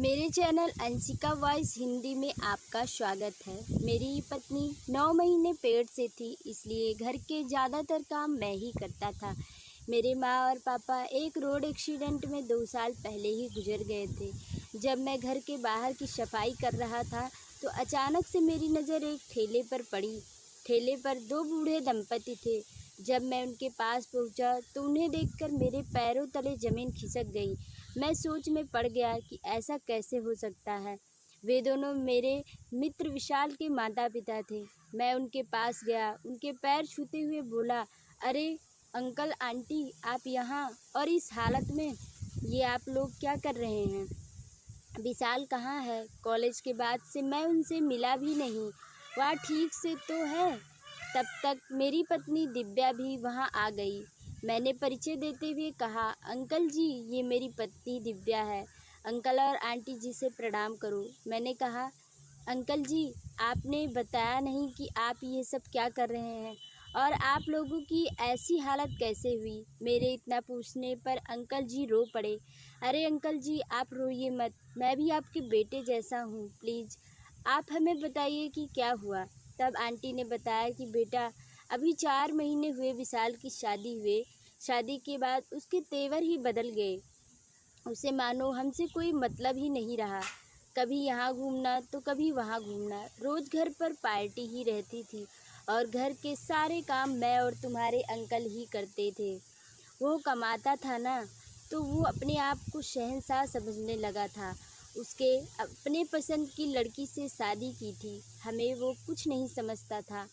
मेरे channel Anshika voice Hindi में आपका स्वागत है। मेरी पत्नी 9 महीने पेट से थी, इसलिए घर के ज़्यादातर काम मैं ही करता था। मेरे माँ और पापा एक रोड एक्सीडेंट में 2 साल पहले ही गुजर गए थे। जब मैं घर के बाहर की सफाई कर रहा था तो अचानक से मेरी नज़र एक ठेले पर पड़ी। ठेले पर 2 बूढ़े दंपति थे। जब मैं उनके पास पहुंचा तो उन्हें देखकर मेरे पैरों तले ज़मीन खिसक गई। मैं सोच में पड़ गया कि ऐसा कैसे हो सकता है। वे दोनों मेरे मित्र विशाल के माता पिता थे। मैं उनके पास गया, उनके पैर छूते हुए बोला, अरे अंकल आंटी, आप यहाँ और इस हालत में, ये आप लोग क्या कर रहे हैं? विशाल कहाँ है? कॉलेज के बाद से मैं उनसे मिला भी नहीं। वह ठीक से तो है? तब तक मेरी पत्नी दिव्या भी वहाँ आ गई। मैंने परिचय देते हुए कहा, अंकल जी, ये मेरी पत्नी दिव्या है। अंकल और आंटी जी से प्रणाम करो। मैंने कहा, अंकल जी, आपने बताया नहीं कि आप ये सब क्या कर रहे हैं और आप लोगों की ऐसी हालत कैसे हुई? मेरे इतना पूछने पर अंकल जी रो पड़े। अरे अंकल जी, आप रोइए मत, मैं भी आपके बेटे जैसा हूँ। प्लीज़ आप हमें बताइए कि क्या हुआ। तब आंटी ने बताया कि बेटा, अभी 4 महीने हुए विशाल की शादी हुए। शादी के बाद उसके तेवर ही बदल गए। उसे मानो हमसे कोई मतलब ही नहीं रहा। कभी यहाँ घूमना तो कभी वहाँ घूमना। रोज़ घर पर पार्टी ही रहती थी और घर के सारे काम मैं और तुम्हारे अंकल ही करते थे। वो कमाता था ना, तो वो अपने आप को शहंशाह समझने लगा था। उसके अपने पसंद की लड़की से शादी की थी। हमें वो कुछ नहीं समझता था।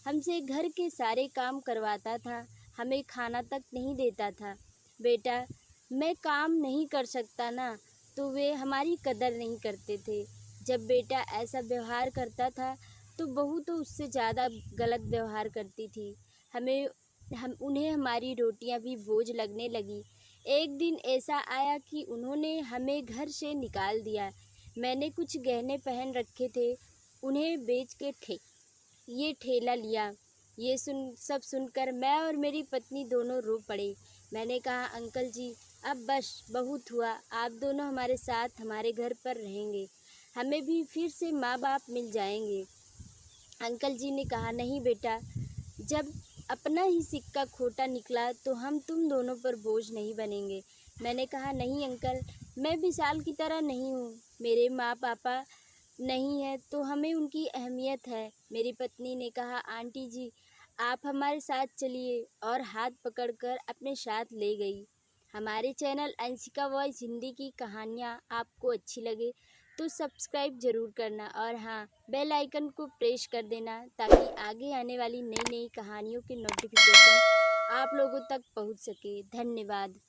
हमसे घर के सारे काम करवाता था, हमें खाना तक नहीं देता था। बेटा, मैं काम नहीं कर सकता ना, तो वे हमारी कदर नहीं करते थे। जब बेटा ऐसा व्यवहार करता था तो बहू तो उससे ज़्यादा गलत व्यवहार करती थी। हम उन्हें हमारी रोटियां भी बोझ लगने लगी। एक दिन ऐसा आया कि उन्होंने हमें घर से निकाल दिया। मैंने कुछ गहने पहन रखे थे, उन्हें बेच के ये ठेला लिया। ये सब सुनकर मैं और मेरी पत्नी दोनों रो पड़े। मैंने कहा, अंकल जी, अब बस बहुत हुआ। आप दोनों हमारे साथ हमारे घर पर रहेंगे, हमें भी फिर से माँ बाप मिल जाएंगे। अंकल जी ने कहा, नहीं बेटा, जब अपना ही सिक्का खोटा निकला तो हम तुम दोनों पर बोझ नहीं बनेंगे। मैंने कहा, नहीं अंकल, मैं विशाल की तरह नहीं हूँ। मेरे माँ पापा नहीं है तो हमें उनकी अहमियत है। मेरी पत्नी ने कहा, आंटी जी, आप हमारे साथ चलिए, और हाथ पकड़कर अपने साथ ले गई। हमारे चैनल अंशिका वॉइस हिंदी की कहानियाँ आपको अच्छी लगे तो सब्सक्राइब ज़रूर करना, और हाँ, बेल आइकन को प्रेस कर देना ताकि आगे आने वाली नई नई कहानियों के नोटिफिकेशन आप लोगों तक पहुंच सके। धन्यवाद।